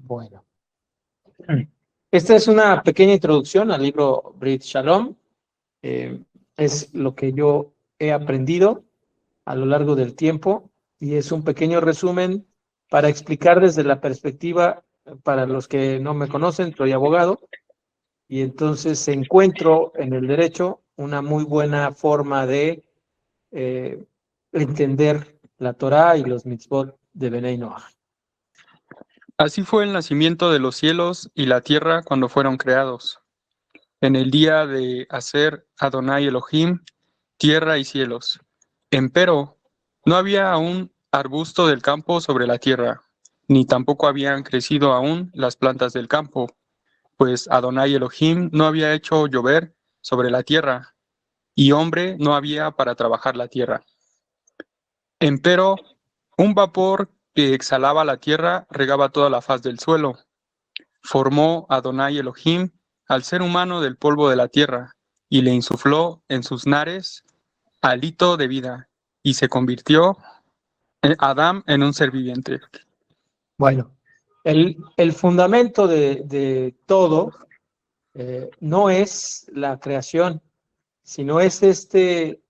Bueno, esta es una pequeña introducción al libro Brit Shalom. Es lo que yo he aprendido a lo largo del tiempo y es un pequeño resumen para explicar desde la perspectiva, para los que no me conocen, soy abogado y entonces encuentro en el derecho una muy buena forma de entender la Torá y los mitzvot de Benei Noach. Así fue el nacimiento de los cielos y la tierra cuando fueron creados. En el día de hacer Adonai Elohim, tierra y cielos. Empero, no había aún arbusto del campo sobre la tierra, ni tampoco habían crecido aún las plantas del campo, pues Adonai Elohim no había hecho llover sobre la tierra, y hombre no había para trabajar la tierra. Empero, un vapor que exhalaba la tierra regaba toda la faz del suelo. Formó Adonai Elohim al ser humano del polvo de la tierra, y le insufló en sus nares hálito de vida, y se convirtió Adán en un ser viviente. Bueno, el fundamento de todo no es la creación, sino es este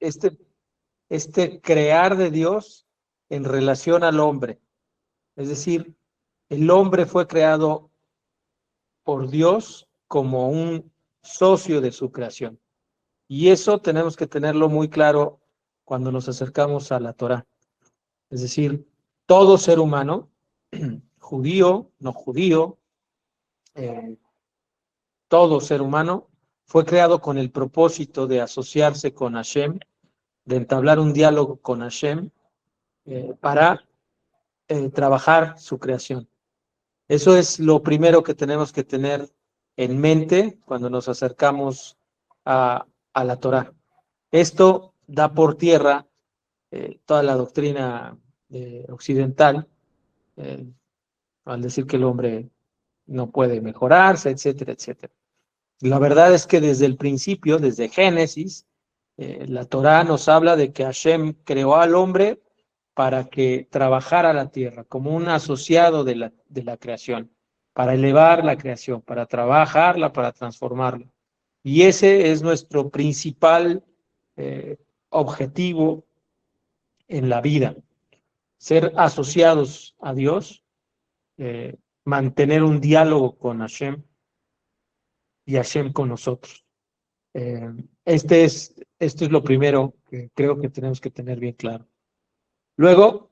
crear de Dios en relación al hombre. Es decir, el hombre fue creado por Dios como un socio de su creación. Y eso tenemos que tenerlo muy claro cuando nos acercamos a la Torá. Es decir, todo ser humano, judío, no judío, todo ser humano fue creado con el propósito de asociarse con Hashem, de entablar un diálogo con Hashem para trabajar su creación. Eso es lo primero que tenemos que tener en mente cuando nos acercamos a la Torá. Esto da por tierra toda la doctrina occidental, al decir que el hombre no puede mejorarse, etcétera, etcétera. La verdad es que desde el principio, desde Génesis, la Torá nos habla de que Hashem creó al hombre para que trabajara la tierra como un asociado de la creación, para elevar la creación, para trabajarla, para transformarla. Y ese es nuestro principal objetivo en la vida, ser asociados a Dios, mantener un diálogo con Hashem y Hashem con nosotros. Esto es lo primero que creo que tenemos que tener bien claro. Luego,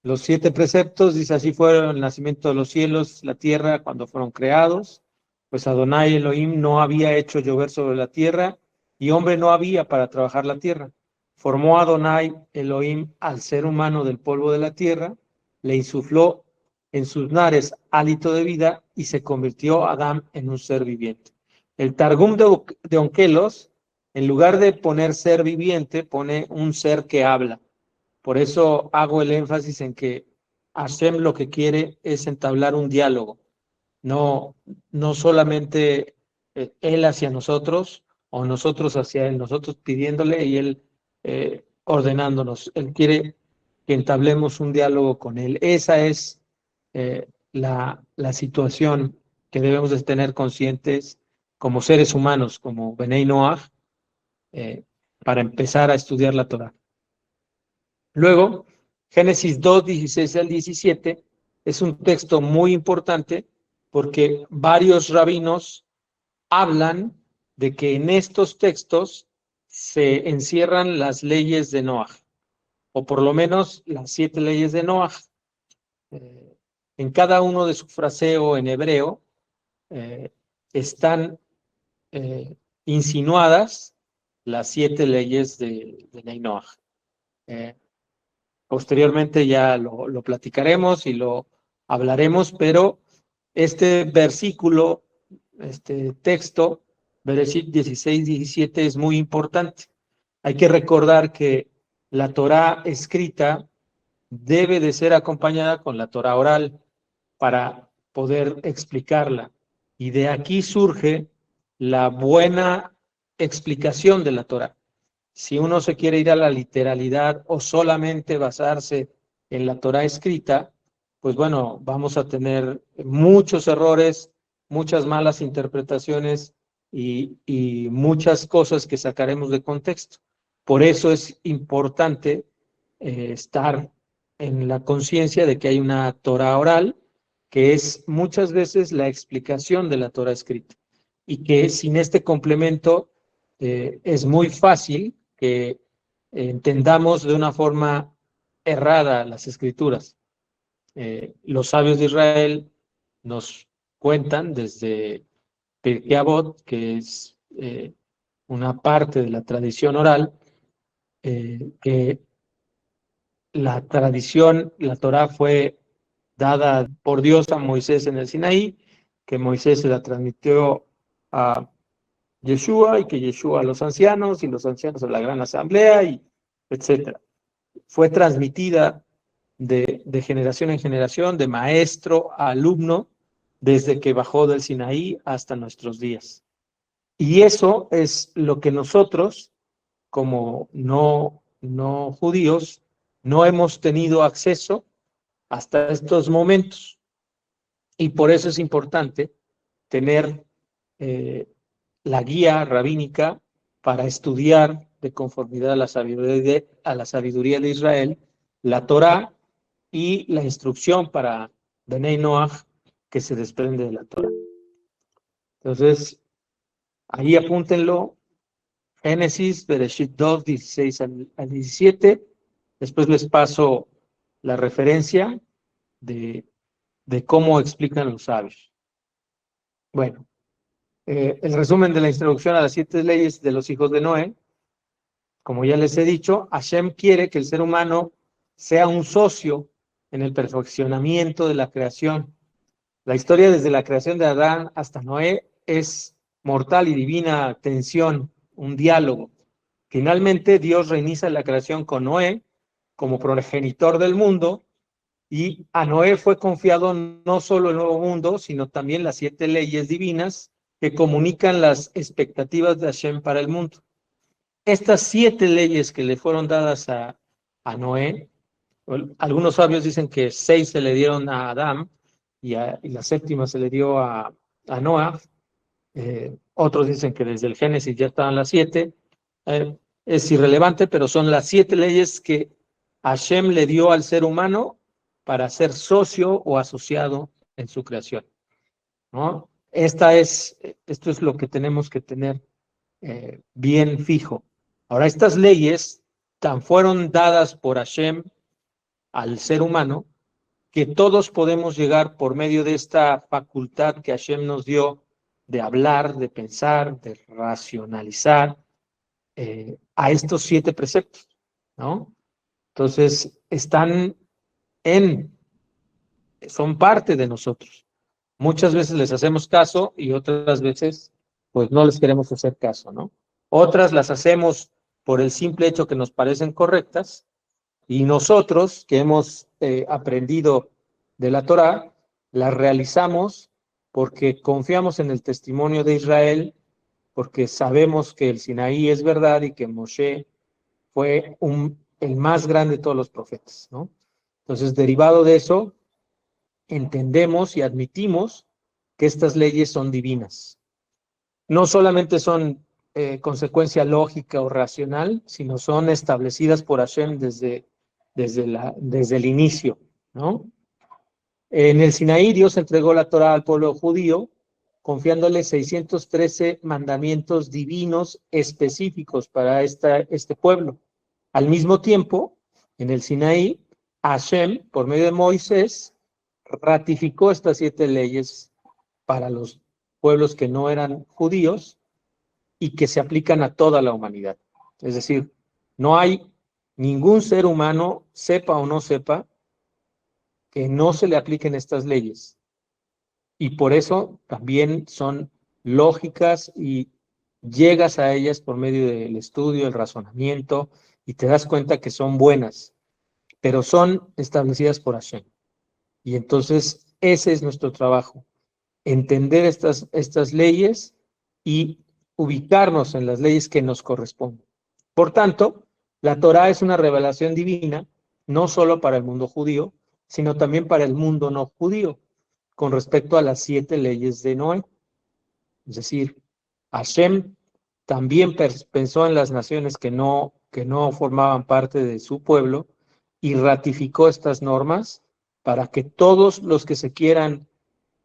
los 7 preceptos, dice, así fueron el nacimiento de los cielos, la tierra, cuando fueron creados, pues Adonai Elohim no había hecho llover sobre la tierra, y hombre no había para trabajar la tierra. Formó Adonai Elohim al ser humano del polvo de la tierra, le insufló en sus nares hálito de vida, y se convirtió Adán en un ser viviente. El Targum de Onkelos, en lugar de poner ser viviente, pone un ser que habla. Por eso hago el énfasis en que Hashem lo que quiere es entablar un diálogo, no solamente Él hacia nosotros o nosotros hacia Él, nosotros pidiéndole y Él ordenándonos. Él quiere que entablemos un diálogo con Él. Esa es la situación que debemos de tener conscientes como seres humanos, como Benei Noach, para empezar a estudiar la Torah. Luego, Génesis 2, 16 al 17, es un texto muy importante porque varios rabinos hablan de que en estos textos se encierran las leyes de Noaj, o por lo menos las 7 leyes de Noaj. En cada uno de su fraseo en hebreo están insinuadas las 7 leyes de Noaj. Posteriormente ya lo platicaremos y lo hablaremos, pero este versículo, este texto, Bereshit 16-17, es muy importante. Hay que recordar que la Torá escrita debe de ser acompañada con la Torá oral para poder explicarla. Y de aquí surge la buena explicación de la Torá. Si uno se quiere ir a la literalidad o solamente basarse en la Torá escrita, pues bueno, vamos a tener muchos errores, muchas malas interpretaciones y muchas cosas que sacaremos de contexto. Por eso es importante estar en la conciencia de que hay una Torah oral, que es muchas veces la explicación de la Torah escrita, y que sin este complemento es muy fácil que entendamos de una forma errada las escrituras. Los sabios de Israel nos cuentan desde Pirkei Avot, que es una parte de la tradición oral, que la tradición, la Torá fue dada por Dios a Moisés en el Sinaí, que Moisés se la transmitió a Yeshua y que Yeshua a los ancianos y los ancianos a la gran asamblea y etcétera. Fue transmitida de generación en generación, de maestro a alumno, desde que bajó del Sinaí hasta nuestros días. Y eso es lo que nosotros, como no judíos, no hemos tenido acceso hasta estos momentos. Y por eso es importante tener la guía rabínica para estudiar de conformidad a la sabiduría de Israel, la Torá y la instrucción para Benei Noach que se desprende de la Torá. Entonces, ahí apúntenlo, Génesis, Bereshit 2, 16 al 17. Después les paso la referencia de cómo explican los sabios. Bueno, el resumen de la introducción a las 7 leyes de los hijos de Noé. Como ya les he dicho, Hashem quiere que el ser humano sea un socio en el perfeccionamiento de la creación. La historia desde la creación de Adán hasta Noé es mortal y divina tensión, un diálogo. Finalmente, Dios reinicia la creación con Noé como progenitor del mundo, y a Noé fue confiado no solo el nuevo mundo, sino también las 7 leyes divinas que comunican las expectativas de Hashem para el mundo. Estas 7 leyes que le fueron dadas a Noé, algunos sabios dicen que 6 se le dieron a Adán y la 7ª se le dio a Noah. Otros dicen que desde el Génesis ya estaban las 7. Es irrelevante, pero son las 7 leyes que Hashem le dio al ser humano para ser socio o asociado en su creación, ¿no? Esto es lo que tenemos que tener bien fijo. Ahora, estas leyes tan fueron dadas por Hashem al ser humano que todos podemos llegar por medio de esta facultad que Hashem nos dio de hablar, de pensar, de racionalizar a estos 7 preceptos, ¿no? Entonces, son parte de nosotros. Muchas veces les hacemos caso y otras veces, pues no les queremos hacer caso, ¿no? Otras las hacemos por el simple hecho que nos parecen correctas, y nosotros que hemos aprendido de la Torá, las realizamos porque confiamos en el testimonio de Israel, porque sabemos que el Sinaí es verdad y que Moshe fue el más grande de todos los profetas, ¿no? Entonces, derivado de eso, entendemos y admitimos que estas leyes son divinas. No solamente son consecuencia lógica o racional, sino son establecidas por Hashem desde el inicio, ¿no? En el Sinaí, Dios entregó la Torá al pueblo judío, confiándole 613 mandamientos divinos específicos para este pueblo. Al mismo tiempo, en el Sinaí, Hashem, por medio de Moisés, ratificó estas 7 leyes para los pueblos que no eran judíos y que se aplican a toda la humanidad. Es decir, no hay ningún ser humano, sepa o no sepa, que no se le apliquen estas leyes. Y por eso también son lógicas y llegas a ellas por medio del estudio, el razonamiento, y te das cuenta que son buenas, pero son establecidas por Hashem. Y entonces ese es nuestro trabajo, entender estas leyes y ubicarnos en las leyes que nos corresponden. Por tanto, la Torá es una revelación divina, no solo para el mundo judío, sino también para el mundo no judío, con respecto a las 7 leyes de Noé. Es decir, Hashem también pensó en las naciones que no formaban parte de su pueblo y ratificó estas normas para que todos los que se quieran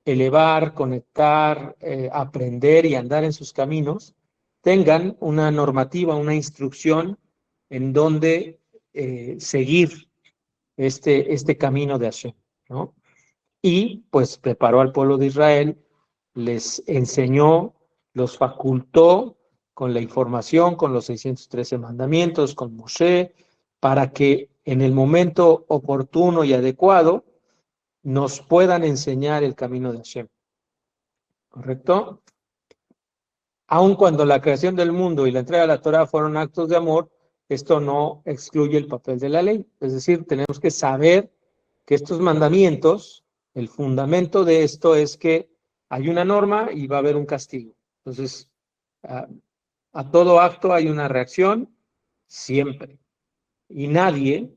elevar, conectar, aprender y andar en sus caminos, tengan una normativa, una instrucción en donde seguir este camino de Hashem, ¿no? Y pues preparó al pueblo de Israel, les enseñó, los facultó con la información, con los 613 mandamientos, con Moshe, para que en el momento oportuno y adecuado nos puedan enseñar el camino de Hashem. ¿Correcto? Aun cuando la creación del mundo y la entrega de la Torah fueron actos de amor, esto no excluye el papel de la ley. Es decir, tenemos que saber que estos mandamientos, el fundamento de esto es que hay una norma y va a haber un castigo. Entonces, a todo acto hay una reacción siempre. Y nadie,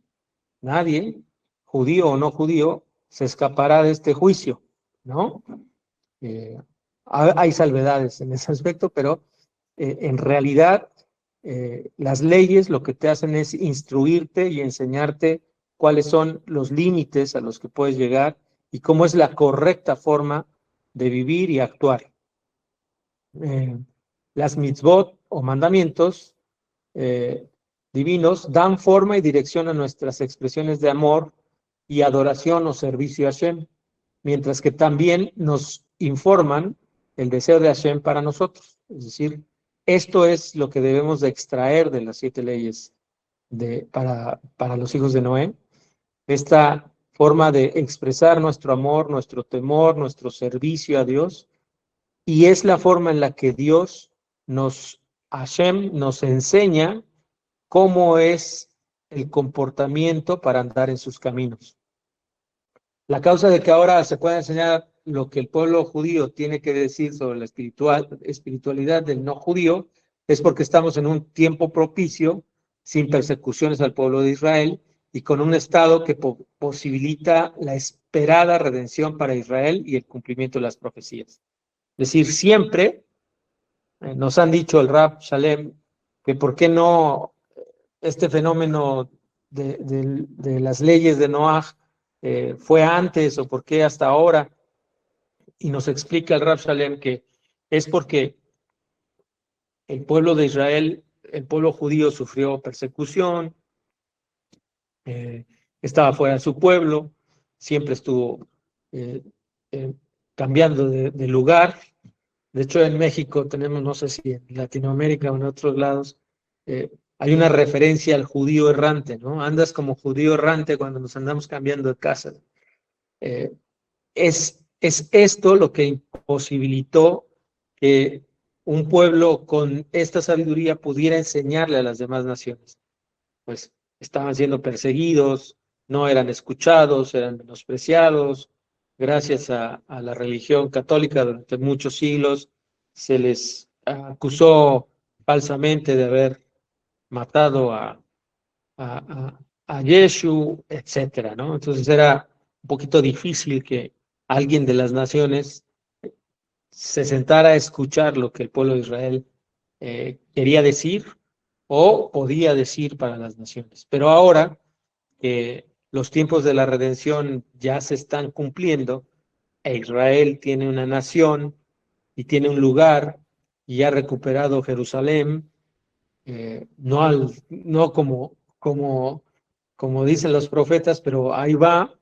judío o no judío, se escapará de este juicio, ¿no? Hay salvedades en ese aspecto, pero en realidad las leyes lo que te hacen es instruirte y enseñarte cuáles son los límites a los que puedes llegar y cómo es la correcta forma de vivir y actuar. Las mitzvot o mandamientos divinos dan forma y dirección a nuestras expresiones de amor y adoración o servicio a Hashem, mientras que también nos informan el deseo de Hashem para nosotros. Es decir, esto es lo que debemos de extraer de las 7 leyes para los hijos de Noé. Esta forma de expresar nuestro amor, nuestro temor, nuestro servicio a Dios, y es la forma en la que Hashem nos enseña cómo es el comportamiento para andar en sus caminos. La causa de que ahora se pueda enseñar lo que el pueblo judío tiene que decir sobre la espiritualidad del no judío es porque estamos en un tiempo propicio, sin persecuciones al pueblo de Israel y con un Estado que posibilita la esperada redención para Israel y el cumplimiento de las profecías. Es decir, siempre nos han dicho el Rab Shalem que por qué no este fenómeno de las leyes de Noaj fue antes o por qué hasta ahora. Y nos explica el Rab Shalem que es porque el pueblo de Israel, el pueblo judío sufrió persecución, estaba fuera de su pueblo, siempre estuvo eh, eh, cambiando de lugar. De hecho, en México tenemos, no sé si en Latinoamérica o en otros lados, hay una referencia al judío errante, ¿no? Andas como judío errante cuando nos andamos cambiando de casa. Es esto lo que imposibilitó que un pueblo con esta sabiduría pudiera enseñarle a las demás naciones. Pues estaban siendo perseguidos, no eran escuchados, eran menospreciados. Gracias a la religión católica durante muchos siglos se les acusó falsamente de haber matado a Yeshu, etcétera, ¿no? Entonces era un poquito difícil que alguien de las naciones se sentara a escuchar lo que el pueblo de Israel quería decir o podía decir para las naciones. Pero ahora que los tiempos de la redención ya se están cumpliendo e Israel tiene una nación y tiene un lugar y ha recuperado Jerusalén, no como dicen los profetas, pero ahí va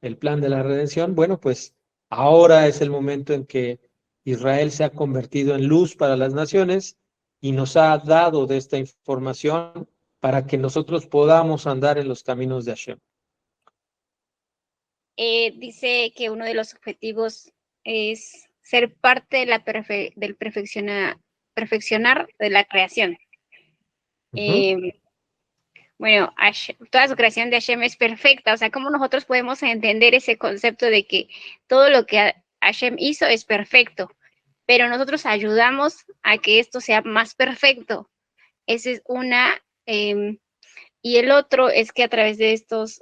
el plan de la redención. Bueno, pues ahora es el momento en que Israel se ha convertido en luz para las naciones y nos ha dado de esta información para que nosotros podamos andar en los caminos de Hashem. Dice que uno de los objetivos es ser parte de del perfeccionar de la creación. Bueno, toda su creación de Hashem es perfecta, o sea, ¿cómo nosotros podemos entender ese concepto de que todo lo que Hashem hizo es perfecto, pero nosotros ayudamos a que esto sea más perfecto? Esa es una, y el otro es que a través de estos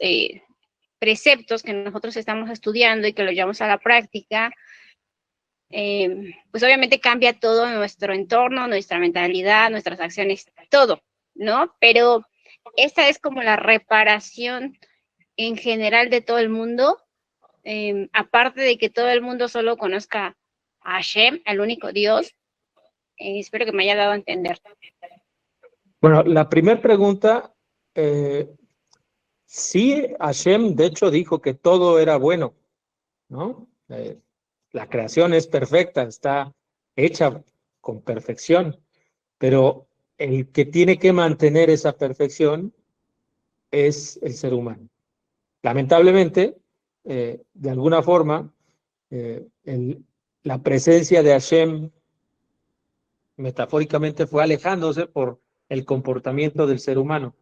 preceptos que nosotros estamos estudiando y que lo llevamos a la práctica, pues obviamente cambia todo nuestro entorno, nuestra mentalidad, nuestras acciones, todo, ¿no? Pero esta es como la reparación en general de todo el mundo, aparte de que todo el mundo solo conozca a Hashem, al único Dios. Espero que me haya dado a entender. Bueno, la primera pregunta, sí, Hashem de hecho dijo que todo era bueno, ¿no? La creación es perfecta, está hecha con perfección, pero el que tiene que mantener esa perfección es el ser humano. Lamentablemente, de alguna forma, la presencia de Hashem metafóricamente fue alejándose por el comportamiento del ser humano.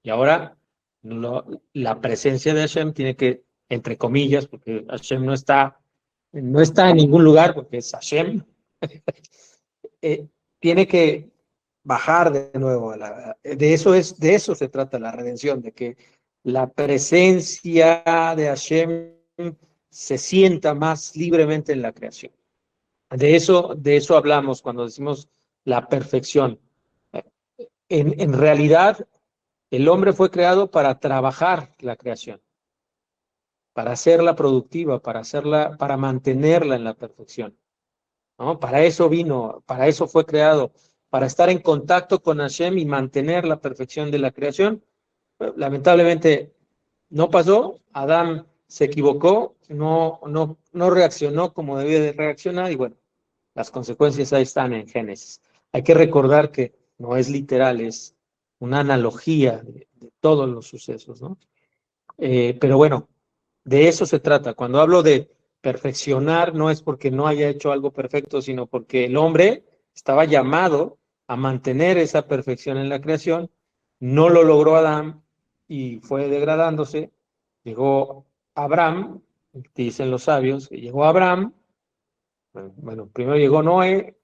Y ahora la presencia de Hashem tiene que, entre comillas, porque Hashem no está en ningún lugar, porque es Hashem, tiene que bajar de nuevo. De eso se trata la redención, de que la presencia de Hashem se sienta más libremente en la creación. De eso hablamos cuando decimos la perfección. En realidad, el hombre fue creado para trabajar la creación, para hacerla productiva, para mantenerla en la perfección, ¿no? Para eso vino, para eso fue creado, para estar en contacto con Hashem y mantener la perfección de la creación. Lamentablemente no pasó, Adán se equivocó, no reaccionó como debía de reaccionar y bueno, las consecuencias ahí están en Génesis. Hay que recordar que no es literal, es una analogía de todos los sucesos, ¿no? Pero bueno, de eso se trata. Cuando hablo de perfeccionar, no es porque no haya hecho algo perfecto, sino porque el hombre estaba llamado a mantener esa perfección en la creación, no lo logró Adán y fue degradándose. Llegó Abraham, dicen los sabios, que llegó Abraham, bueno, primero llegó Noé,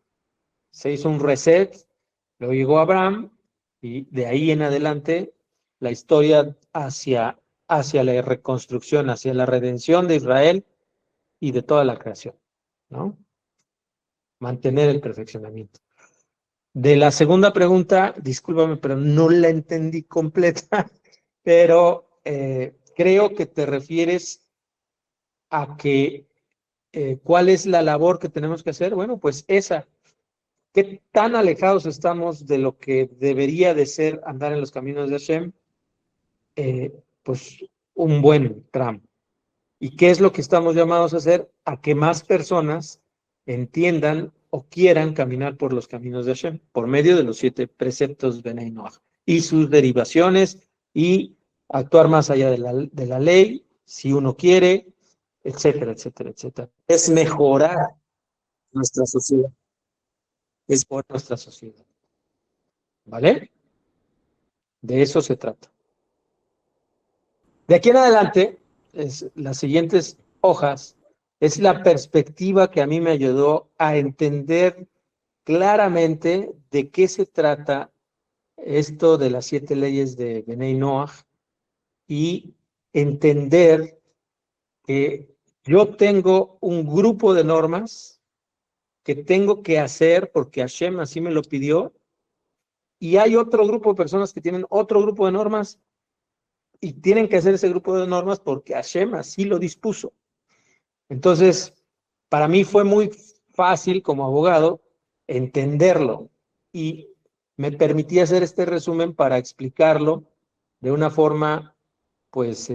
se hizo un reset, luego llegó Abraham y de ahí en adelante la historia hacia la reconstrucción, hacia la redención de Israel y de toda la creación, ¿no? Mantener el perfeccionamiento. De la segunda pregunta, discúlpame, pero no la entendí completa, pero creo que te refieres a que ¿cuál es la labor que tenemos que hacer? Bueno, pues esa. ¿Qué tan alejados estamos de lo que debería de ser andar en los caminos de Hashem? Pues un buen tramo. ¿Y qué es lo que estamos llamados a hacer? A que más personas entiendan o quieran caminar por los caminos de Hashem, por medio de los 7 preceptos de Bnei Noach y sus derivaciones y actuar más allá de la ley, si uno quiere, etcétera, etcétera, etcétera. Es mejorar nuestra sociedad. Es por nuestra sociedad. ¿Vale? De eso se trata. De aquí en adelante, las siguientes hojas, es la perspectiva que a mí me ayudó a entender claramente de qué se trata esto de las 7 leyes de Bnei Noach y entender que yo tengo un grupo de normas que tengo que hacer porque Hashem así me lo pidió y hay otro grupo de personas que tienen otro grupo de normas y tienen que hacer ese grupo de normas porque Hashem así lo dispuso. Entonces, para mí fue muy fácil como abogado entenderlo y me permití hacer este resumen para explicarlo de una forma, pues,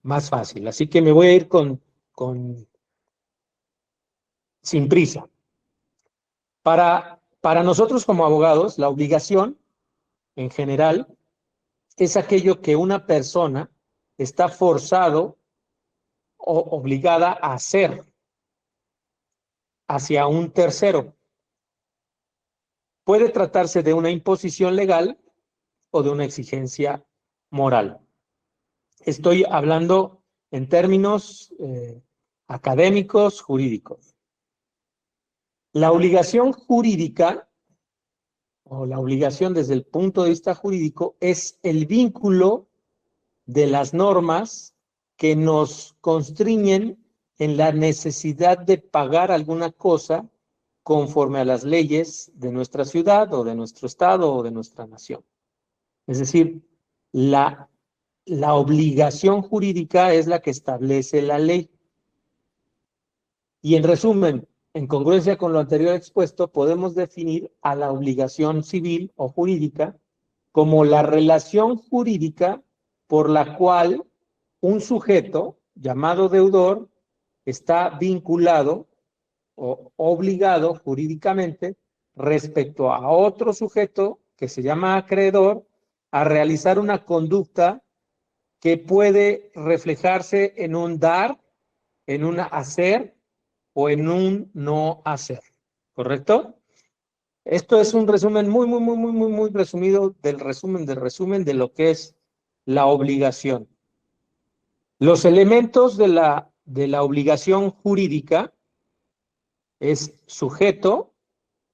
más fácil. Así que me voy a ir sin prisa. Para nosotros como abogados, la obligación en general es aquello que una persona está forzado o obligada a hacer hacia un tercero. Puede tratarse de una imposición legal o de una exigencia moral. Estoy hablando en términos académicos, jurídicos. La obligación jurídica o la obligación desde el punto de vista jurídico es el vínculo de las normas que nos constriñen en la necesidad de pagar alguna cosa conforme a las leyes de nuestra ciudad o de nuestro estado o de nuestra nación. Es decir, la obligación jurídica es la que establece la ley. Y en resumen, en congruencia con lo anterior expuesto, podemos definir a la obligación civil o jurídica como la relación jurídica por la cual un sujeto llamado deudor está vinculado o obligado jurídicamente respecto a otro sujeto que se llama acreedor a realizar una conducta que puede reflejarse en un dar, en un hacer o en un no hacer. ¿Correcto? Esto es un resumen muy resumido del resumen de lo que es la obligación. Los elementos de la obligación jurídica es sujeto,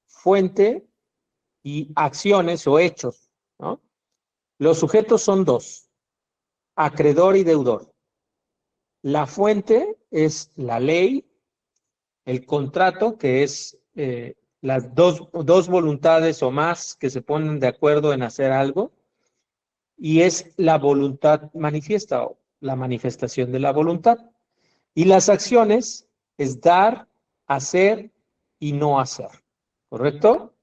fuente y acciones o hechos, ¿no? Los sujetos son dos, acreedor y deudor. La fuente es la ley, el contrato, que es las dos voluntades o más que se ponen de acuerdo en hacer algo, y es la voluntad manifiesta o la manifestación de la voluntad. Y las acciones es dar, hacer y no hacer. ¿Correcto?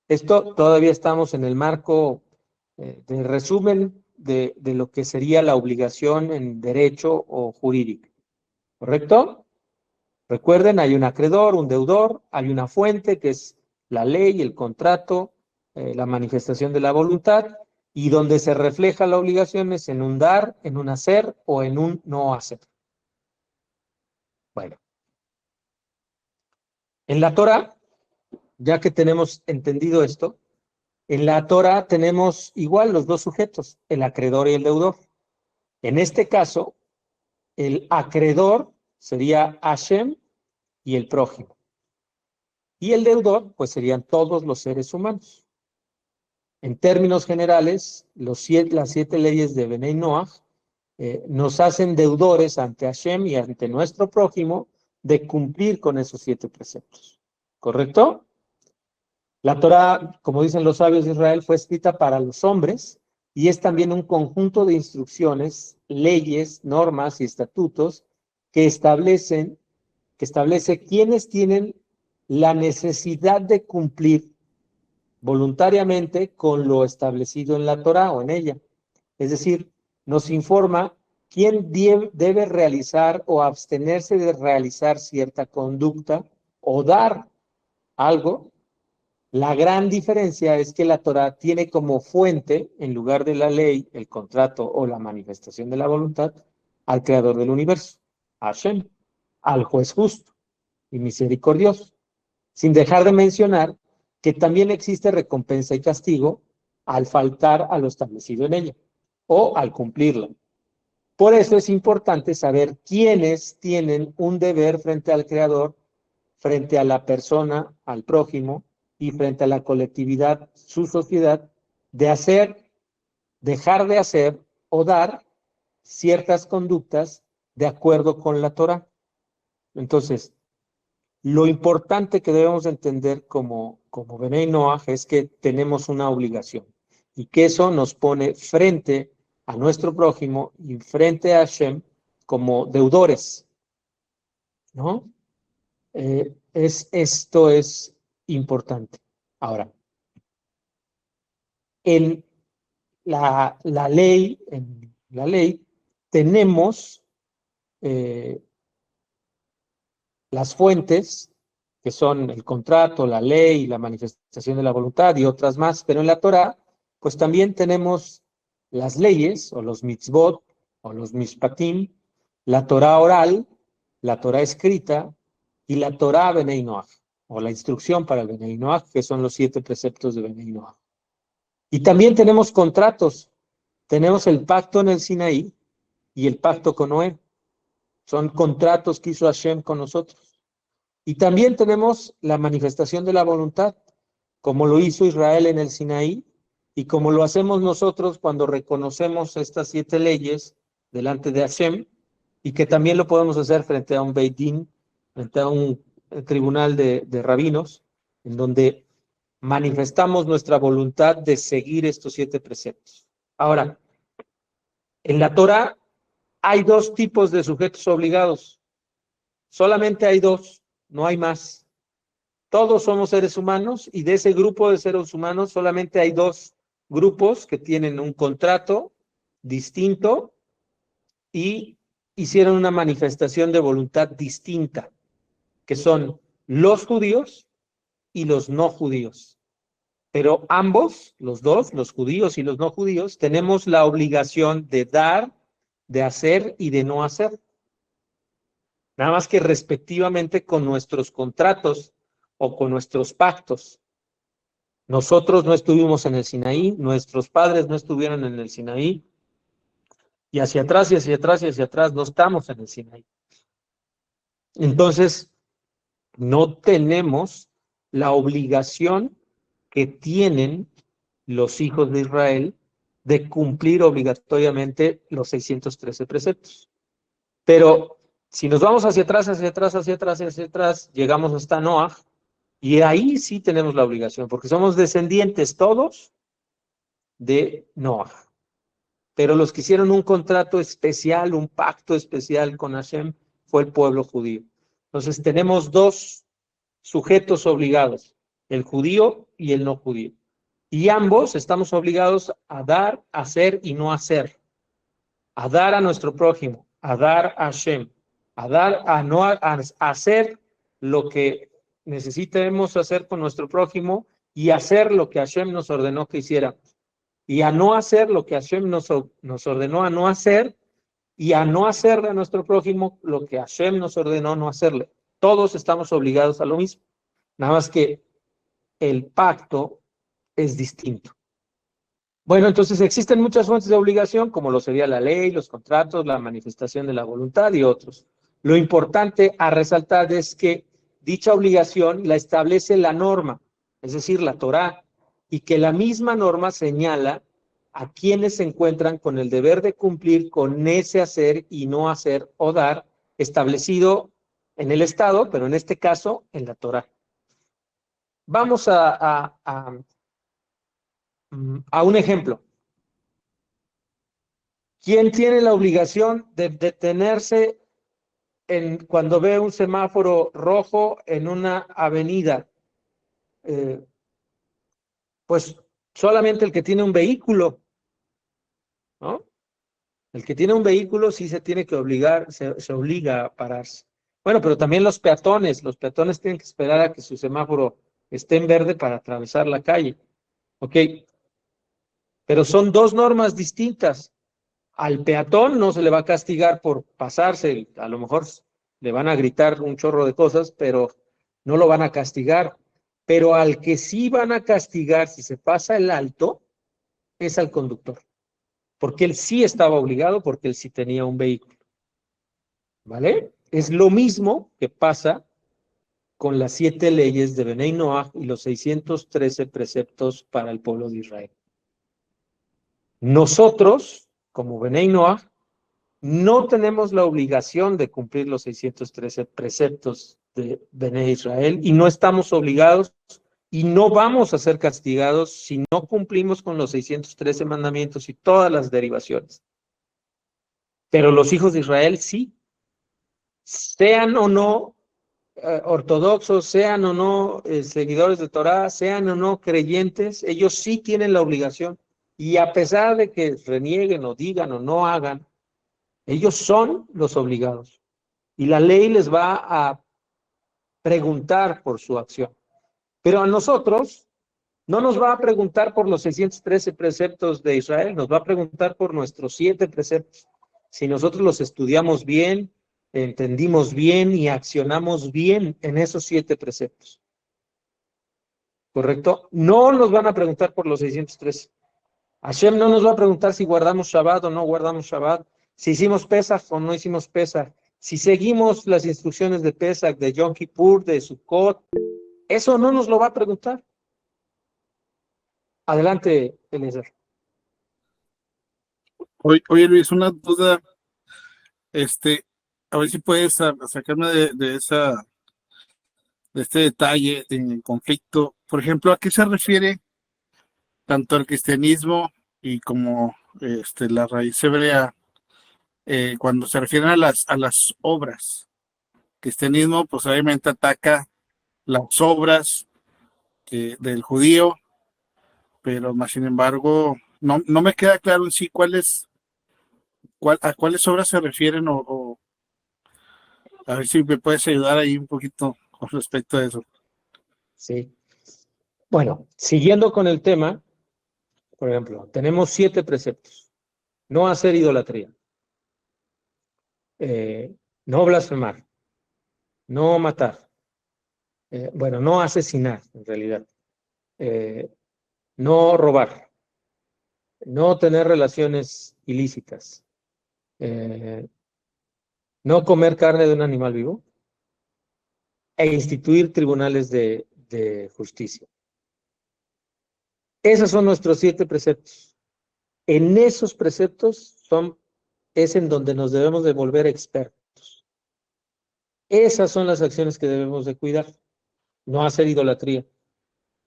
Esto todavía estamos en el marco de resumen de lo que sería la obligación en derecho o jurídico. ¿Correcto? Recuerden, hay un acreedor, un deudor, hay una fuente que es la ley, el contrato, la manifestación de la voluntad, y donde se refleja la obligación es en un dar, en un hacer o en un no hacer. Bueno. En la Torah, ya que tenemos entendido esto, en la Torah tenemos igual los dos sujetos, el acreedor y el deudor. En este caso, el acreedor sería Hashem y el prójimo. Y el deudor, pues serían todos los seres humanos. En términos generales, las 7 leyes de Benei Noach nos hacen deudores ante Hashem y ante nuestro prójimo de cumplir con esos 7 preceptos. ¿Correcto? La Torah, como dicen los sabios de Israel, fue escrita para los hombres y es también un conjunto de instrucciones, leyes, normas y estatutos que establece quiénes tienen la necesidad de cumplir voluntariamente con lo establecido en la Torah o en ella. Es decir, nos informa quién debe realizar o abstenerse de realizar cierta conducta o dar algo. La gran diferencia es que la Torah tiene como fuente, en lugar de la ley, el contrato o la manifestación de la voluntad, al creador del universo, Hashem, al juez justo y misericordioso, sin dejar de mencionar que también existe recompensa y castigo al faltar a lo establecido en ella o al cumplirla. Por eso es importante saber quiénes tienen un deber frente al creador, frente a la persona, al prójimo, y frente a la colectividad, su sociedad, de hacer, dejar de hacer o dar ciertas conductas de acuerdo con la Torah. Entonces, lo importante que debemos entender como Benei Noach es que tenemos una obligación y que eso nos pone frente a nuestro prójimo y frente a Hashem como deudores, ¿no? Esto es importante. Ahora, en la ley tenemos las fuentes, que son el contrato, la ley, la manifestación de la voluntad y otras más, pero en la Torah, pues también tenemos las leyes, o los mitzvot, o los mishpatim, la Torah oral, la Torah escrita, y la Torah Benei Noach, o la instrucción para el Benei Noach, que son los 7 preceptos de Benei Noach. Y también tenemos contratos. Tenemos el pacto en el Sinaí y el pacto con Noé. Son contratos que hizo Hashem con nosotros. Y también tenemos la manifestación de la voluntad, como lo hizo Israel en el Sinaí y como lo hacemos nosotros cuando reconocemos estas 7 leyes delante de Hashem y que también lo podemos hacer frente a un Beit Din, frente a un tribunal de rabinos, en donde manifestamos nuestra voluntad de seguir estos 7 preceptos. Ahora, en la Torah hay 2 tipos de sujetos obligados. Solamente hay 2, no hay más. Todos somos seres humanos y de ese grupo de seres humanos solamente hay 2 grupos que tienen un contrato distinto y hicieron una manifestación de voluntad distinta, que son los judíos y los no judíos. Pero ambos, los dos, los judíos y los no judíos, tenemos la obligación de dar, de hacer y de no hacer. Nada más que respectivamente con nuestros contratos o con nuestros pactos. Nosotros no estuvimos en el Sinaí, nuestros padres no estuvieron en el Sinaí, y hacia atrás y hacia atrás y hacia atrás no estamos en el Sinaí. Entonces, no tenemos la obligación que tienen los hijos de Israel de cumplir obligatoriamente los 613 preceptos. Pero si nos vamos hacia atrás, hacia atrás, hacia atrás, hacia atrás, llegamos hasta Noah, y ahí sí tenemos la obligación, porque somos descendientes todos de Noah. Pero los que hicieron un contrato especial, un pacto especial con Hashem, fue el pueblo judío. Entonces tenemos 2 sujetos obligados, el judío y el no judío. Y ambos estamos obligados a dar, hacer y no hacer. A dar a nuestro prójimo, a dar a Hashem, a dar, a no a hacer lo que necesitemos hacer con nuestro prójimo y hacer lo que Hashem nos ordenó que hiciéramos. Y a no hacer lo que Hashem nos ordenó a no hacer, y a no hacerle a nuestro prójimo lo que Hashem nos ordenó no hacerle. Todos estamos obligados a lo mismo, nada más que el pacto es distinto. Bueno, entonces existen muchas fuentes de obligación, como lo sería la ley, los contratos, la manifestación de la voluntad y otros. Lo importante a resaltar es que dicha obligación la establece la norma, es decir, la Torá, y que la misma norma señala a quienes se encuentran con el deber de cumplir con ese hacer y no hacer o dar establecido en el Estado, pero en este caso en la Torá. Vamos a un ejemplo. ¿Quién tiene la obligación de detenerse cuando ve un semáforo rojo en una avenida? Pues solamente el que tiene un vehículo, ¿no? El que tiene un vehículo sí se tiene que obligar, se obliga a pararse. Bueno, pero también los peatones tienen que esperar a que su semáforo esté en verde para atravesar la calle. ¿Ok? Pero son 2 normas distintas. Al peatón no se le va a castigar por pasarse, a lo mejor le van a gritar un chorro de cosas, pero no lo van a castigar. Pero al que sí van a castigar si se pasa el alto es al conductor, porque él sí estaba obligado, porque él sí tenía un vehículo. ¿Vale? Es lo mismo que pasa con las 7 leyes de Benei Noach y los 613 preceptos para el pueblo de Israel. Nosotros, como Benei Noach, no tenemos la obligación de cumplir los 613 preceptos de Benei Israel y no estamos obligados y no vamos a ser castigados si no cumplimos con los 613 mandamientos y todas las derivaciones. Pero los hijos de Israel sí, sean o no ortodoxos, sean o no seguidores de Torah, sean o no creyentes, ellos sí tienen la obligación. Y a pesar de que renieguen o digan o no hagan, ellos son los obligados. Y la ley les va a preguntar por su acción. Pero a nosotros no nos va a preguntar por los 613 preceptos de Israel, nos va a preguntar por nuestros 7 preceptos. Si nosotros los estudiamos bien, entendimos bien y accionamos bien en esos 7 preceptos. ¿Correcto? No nos van a preguntar por los 613. Hashem no nos va a preguntar si guardamos Shabbat o no guardamos Shabbat, si hicimos Pesach o no hicimos Pesach, si seguimos las instrucciones de Pesach, de Yom Kippur, de Sukkot. Eso no nos lo va a preguntar. Adelante, Eliezer. Oye, Luis, una duda. a ver si puedes sacarme de este detalle en conflicto. Por ejemplo, ¿a qué se refiere tanto el cristianismo y como la raíz hebrea cuando se refieren a las obras? El cristianismo, pues obviamente ataca las obras del judío, pero más sin embargo, no me queda claro en sí a cuáles obras se refieren o a ver si me puedes ayudar ahí un poquito con respecto a eso. Sí. Bueno, siguiendo con el tema, por ejemplo, tenemos 7 preceptos. No hacer idolatría. No blasfemar. No matar. Bueno, no asesinar, en realidad. No robar. No tener relaciones ilícitas. No comer carne de un animal vivo. E instituir tribunales de justicia. Esos son nuestros 7 preceptos. En esos preceptos es en donde nos debemos de volver expertos. Esas son las acciones que debemos de cuidar. No hacer idolatría.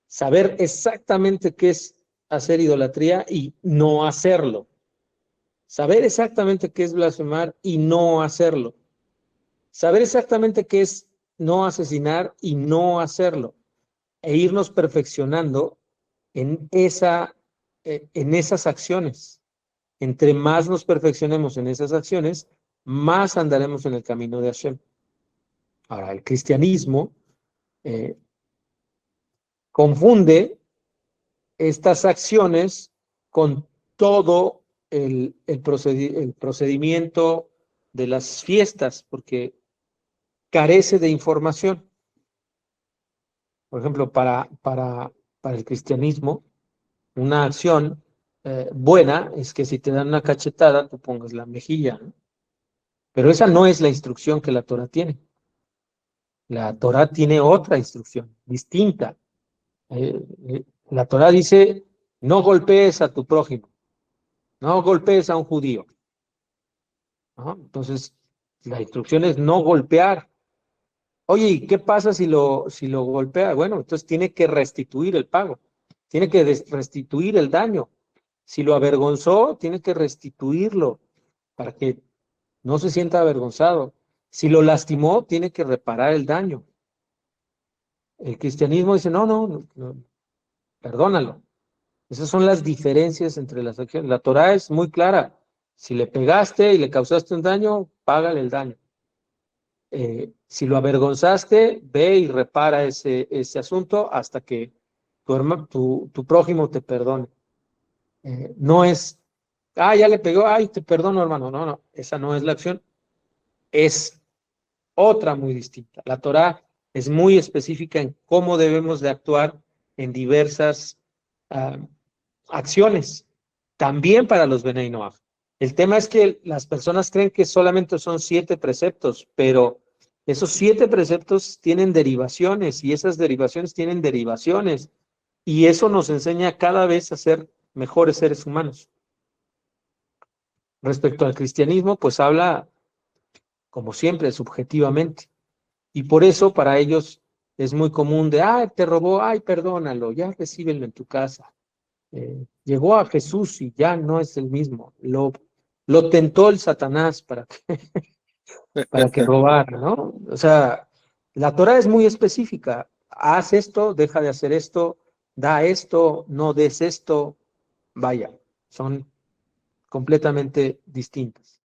Saber exactamente qué es hacer idolatría y no hacerlo. Saber exactamente qué es blasfemar y no hacerlo. Saber exactamente qué es no asesinar y no hacerlo. E irnos perfeccionando en esas acciones. Entre más nos perfeccionemos en esas acciones, más andaremos en el camino de Hashem. Ahora, el cristianismo confunde estas acciones con todo el procedimiento de las fiestas, porque carece de información. Por ejemplo, para el cristianismo, una acción buena es que si te dan una cachetada, tú pongas la mejilla, ¿no? Pero esa no es la instrucción que la Torah tiene. La Torah tiene otra instrucción, distinta. La Torah dice, no golpees a tu prójimo, no golpees a un judío, ¿no? Entonces, la instrucción es no golpear. Oye, ¿y qué pasa si lo golpea? Bueno, entonces tiene que restituir el pago, tiene que restituir el daño. Si lo avergonzó, tiene que restituirlo para que no se sienta avergonzado. Si lo lastimó, tiene que reparar el daño. El cristianismo dice, no, perdónalo. Esas son las diferencias entre las acciones. La Torah es muy clara. Si le pegaste y le causaste un daño, págale el daño. Si lo avergonzaste, ve y repara ese asunto hasta que tu prójimo te perdone. No es, ya le pegó, te perdono, hermano. No, esa no es la acción. Es otra muy distinta. La Torah es muy específica en cómo debemos de actuar en diversas acciones, también para los Benei Noach. El tema es que las personas creen que solamente son 7 preceptos, pero esos 7 preceptos tienen derivaciones y esas derivaciones tienen derivaciones y eso nos enseña cada vez a ser mejores seres humanos. Respecto al cristianismo, pues habla, como siempre, subjetivamente. Y por eso para ellos es muy común de, te robó, perdónalo, ya recíbelo en tu casa. Llegó a Jesús y ya no es el mismo. Lo tentó el Satanás para que robara, ¿no? O sea, la Torah es muy específica. Haz esto, deja de hacer esto, da esto, no des esto. Vaya, son completamente distintas.